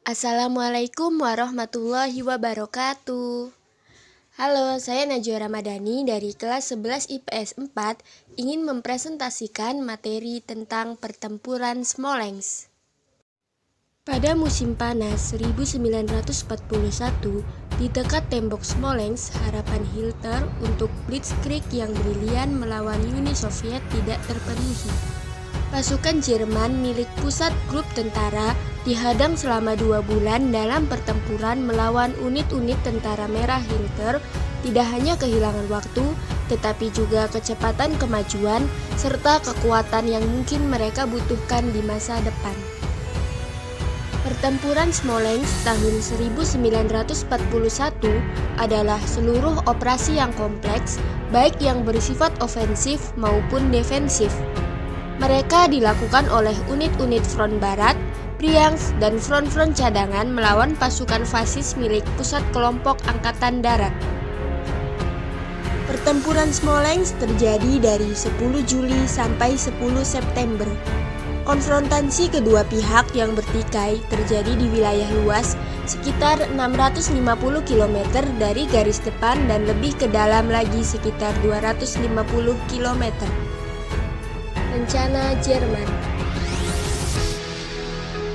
Assalamualaikum warahmatullahi wabarakatuh. Halo, saya Najwa Ramadhani dari kelas 11 IPS 4 ingin mempresentasikan materi tentang pertempuran Smolensk. Pada musim panas 1941, di dekat tembok Smolensk, harapan Hitler untuk Blitzkrieg yang brilian melawan Uni Soviet tidak terpenuhi. Pasukan Jerman milik pusat grup tentara dihadang selama 2 bulan dalam pertempuran melawan unit-unit tentara merah Hitler, tidak hanya kehilangan waktu, tetapi juga kecepatan kemajuan serta kekuatan yang mungkin mereka butuhkan di masa depan. Pertempuran Smolensk tahun 1941 adalah seluruh operasi yang kompleks, baik yang bersifat ofensif maupun defensif. Mereka dilakukan oleh unit-unit Front Barat, Bryansk, dan front-front cadangan melawan pasukan fasis milik pusat kelompok Angkatan Darat. Pertempuran Smolensk terjadi dari 10 Juli sampai 10 September. Konfrontasi kedua pihak yang bertikai terjadi di wilayah luas sekitar 650 km dari garis depan dan lebih ke dalam lagi sekitar 250 km. Rencana Jerman.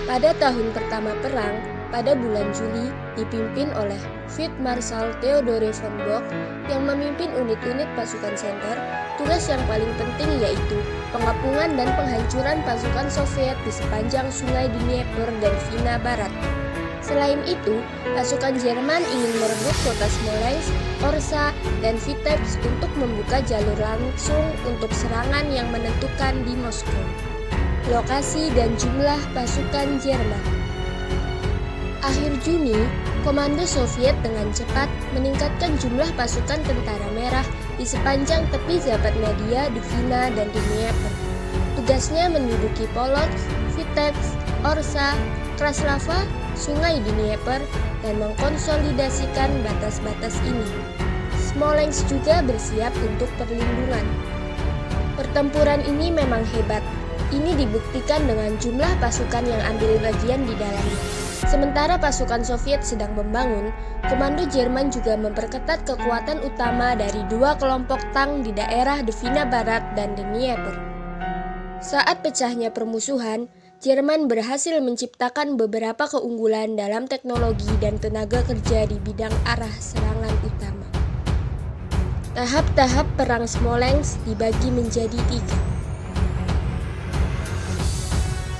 Pada tahun pertama perang, pada bulan Juli, dipimpin oleh Feldmarschall Theodore von Bock yang memimpin unit-unit pasukan center, tugas yang paling penting yaitu pengepungan dan penghancuran pasukan Soviet di sepanjang sungai Dnieper dan Dwina Barat. Selain itu, pasukan Jerman ingin merebut kota Smolensk, Orsa, dan Vitebsk untuk membuka jalur langsung untuk serangan yang menentukan di Moskow. Lokasi dan jumlah pasukan Jerman. Akhir Juni, Komando Soviet dengan cepat meningkatkan jumlah pasukan tentara merah di sepanjang tepi Zapadnadia, Dwina, dan Dnieper. Tugasnya menduduki Polotsk, Vitebsk, Orsa, Kraslava, Sungai Dnieper, dan mengkonsolidasikan batas-batas ini. Smolensk juga bersiap untuk perlindungan. Pertempuran ini memang hebat. Ini dibuktikan dengan jumlah pasukan yang ambil bagian di dalamnya. Sementara pasukan Soviet sedang membangun, Komando Jerman juga memperketat kekuatan utama dari 2 kelompok tank di daerah Dwina Barat dan Dnieper. Saat pecahnya permusuhan, Jerman berhasil menciptakan beberapa keunggulan dalam teknologi dan tenaga kerja di bidang arah serangan utama. Tahap-tahap perang Smolensk dibagi menjadi 3.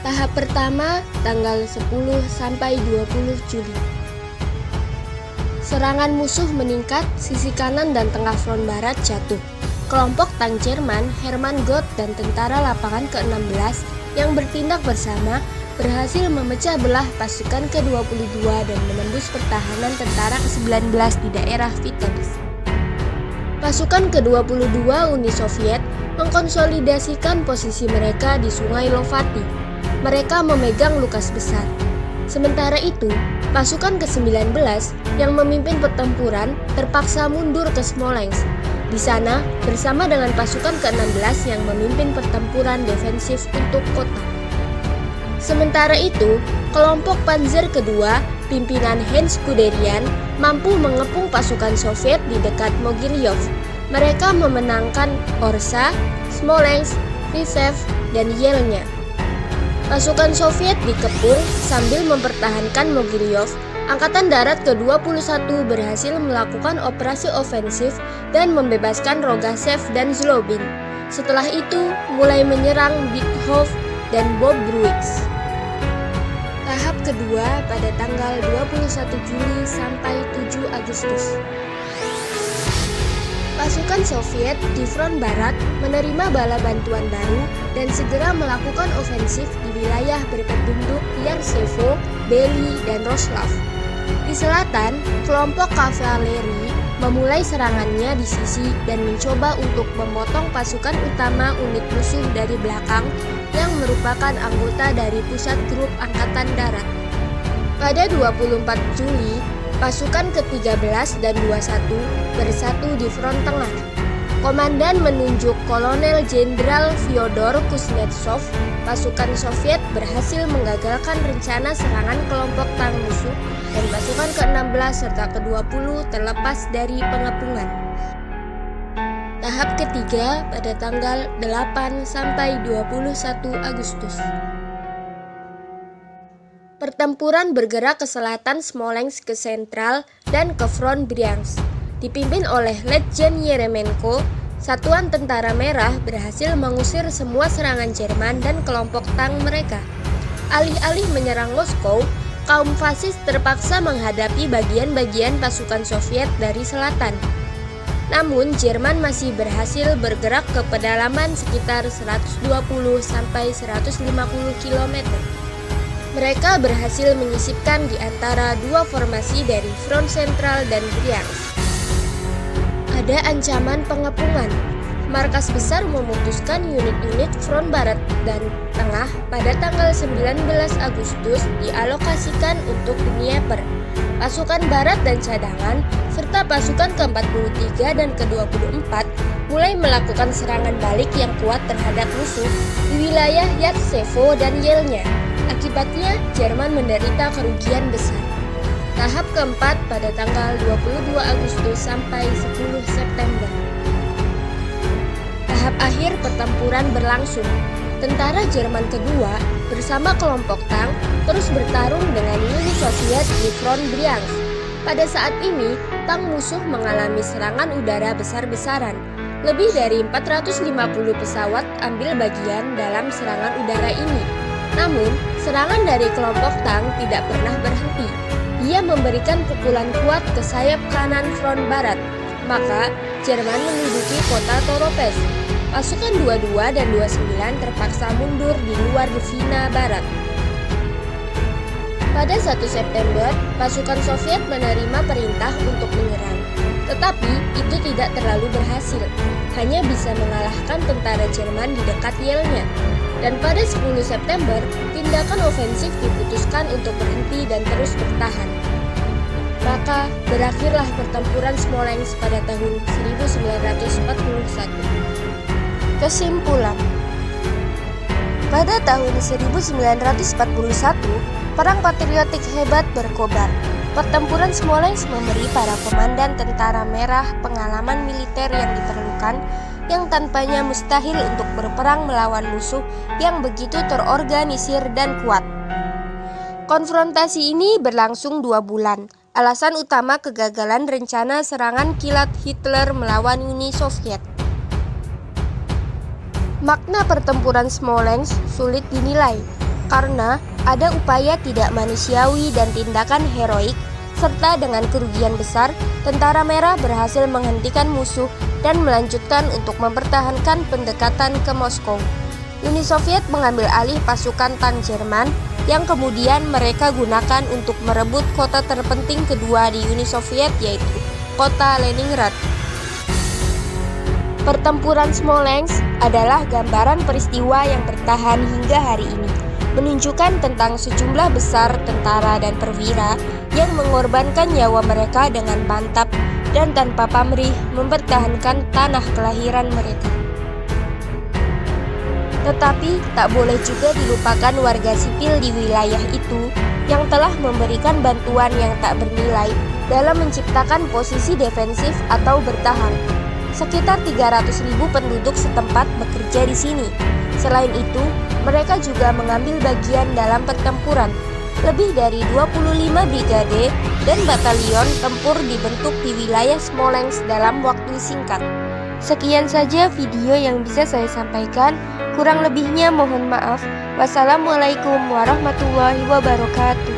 Tahap pertama, tanggal 10 sampai 20 Juli. Serangan musuh meningkat, sisi kanan dan tengah front barat jatuh. Kelompok tank Jerman, Hermann Gott dan tentara lapangan ke-16 yang bertindak bersama berhasil memecah belah pasukan ke-22 dan menembus pertahanan tentara ke-19 di daerah Vitebsk. Pasukan ke-22 Uni Soviet mengkonsolidasikan posisi mereka di Sungai Lovati. Mereka memegang Lukas besar. Sementara itu, pasukan ke-19 yang memimpin pertempuran terpaksa mundur ke Smolensk. Di sana, bersama dengan pasukan ke-16 yang memimpin pertempuran defensif untuk kota. Sementara itu, kelompok Panzer kedua, pimpinan Heinz Guderian, mampu mengepung pasukan Soviet di dekat Mogilyov. Mereka memenangkan Orsa, Smolensk, Vitebsk, dan Yelnya. Pasukan Soviet dikepung sambil mempertahankan Mogilyov. Angkatan Darat ke-21 berhasil melakukan operasi ofensif dan membebaskan Rogachev dan Zlobin. Setelah itu, mulai menyerang Bythof dan Bobruisk. Tahap kedua pada tanggal 21 Juli sampai 7 Agustus. Pasukan Soviet di front barat menerima bala bantuan baru dan segera melakukan ofensif di wilayah berpenduduk Yarsevo, Bely, dan Roslav. Di selatan, kelompok kavaleri memulai serangannya di sisi dan mencoba untuk memotong pasukan utama unit musuh dari belakang yang merupakan anggota dari pusat grup Angkatan Darat. Pada 24 Juli, pasukan ke-13 dan 21 bersatu di front tengah. Komandan menunjuk Kolonel Jenderal Fyodor Kuznetsov. Pasukan Soviet berhasil menggagalkan rencana serangan kelompok tang musuh dan pasukan ke-16 serta ke-20 terlepas dari pengepungan. Tahap ketiga pada tanggal 8 sampai 21 Agustus. Pertempuran bergerak ke selatan Smolensk, ke sentral, dan ke front Bryansk. Dipimpin oleh Letjen Yeremenko, Satuan Tentara Merah berhasil mengusir semua serangan Jerman dan kelompok tang mereka. Alih-alih menyerang Moskow, kaum fasis terpaksa menghadapi bagian-bagian pasukan Soviet dari selatan. Namun, Jerman masih berhasil bergerak ke pedalaman sekitar 120 sampai 150 km. Mereka berhasil menyisipkan di antara dua formasi dari front sentral dan Bryansk. Ada ancaman pengepungan. Markas besar memutuskan unit-unit front barat dan tengah pada tanggal 19 Agustus dialokasikan untuk Dnieper. Pasukan barat dan cadangan, serta pasukan ke-43 dan ke-24 mulai melakukan serangan balik yang kuat terhadap musuh di wilayah Yatsevo dan Yelnya. Akibatnya, Jerman menderita kerugian besar. Tahap keempat pada tanggal 22 Agustus sampai 10 September. Tahap akhir pertempuran berlangsung. Tentara Jerman kedua bersama kelompok tang terus bertarung dengan Uni Soviet di front Bryansk. Pada saat ini, tang musuh mengalami serangan udara besar-besaran. Lebih dari 450 pesawat ambil bagian dalam serangan udara ini. Namun, serangan dari kelompok tang tidak pernah berhenti. Ia memberikan pukulan kuat ke sayap kanan front barat. Maka, Jerman menduduki kota Toropets. Pasukan 22 dan 29 terpaksa mundur di luar Dvina Barat. Pada 1 September, pasukan Soviet menerima perintah untuk menyerang. Tetapi, itu tidak terlalu berhasil. Hanya bisa mengalahkan tentara Jerman di dekat Yelnya. Dan pada 10 September, tindakan ofensif diputuskan untuk berhenti dan terus bertahan. Maka, berakhirlah pertempuran Smolensk pada tahun 1941. Kesimpulan. Pada tahun 1941, perang patriotik hebat berkobar. Pertempuran Smolensk memberi para komandan tentara merah pengalaman militer yang diperlukan, yang tanpanya mustahil untuk berperang melawan musuh yang begitu terorganisir dan kuat. Konfrontasi ini berlangsung 2 bulan. Alasan utama kegagalan rencana serangan kilat Hitler melawan Uni Soviet. Makna pertempuran Smolensk sulit dinilai karena ada upaya tidak manusiawi dan tindakan heroik, serta dengan kerugian besar, tentara merah berhasil menghentikan musuh dan melanjutkan untuk mempertahankan pendekatan ke Moskow. Uni Soviet mengambil alih pasukan tang Jerman yang kemudian mereka gunakan untuk merebut kota terpenting kedua di Uni Soviet, yaitu kota Leningrad. Pertempuran Smolensk adalah gambaran peristiwa yang bertahan hingga hari ini, menunjukkan tentang sejumlah besar tentara dan perwira yang mengorbankan nyawa mereka dengan mantap dan tanpa pamrih mempertahankan tanah kelahiran mereka. Tetapi tak boleh juga dilupakan warga sipil di wilayah itu yang telah memberikan bantuan yang tak bernilai dalam menciptakan posisi defensif atau bertahan. Sekitar 300.000 penduduk setempat bekerja di sini. Selain itu, mereka juga mengambil bagian dalam pertempuran. Lebih dari 25 brigade dan batalion tempur dibentuk di wilayah Smolensk dalam waktu singkat. Sekian saja video yang bisa saya sampaikan. Kurang lebihnya mohon maaf. Wassalamualaikum warahmatullahi wabarakatuh.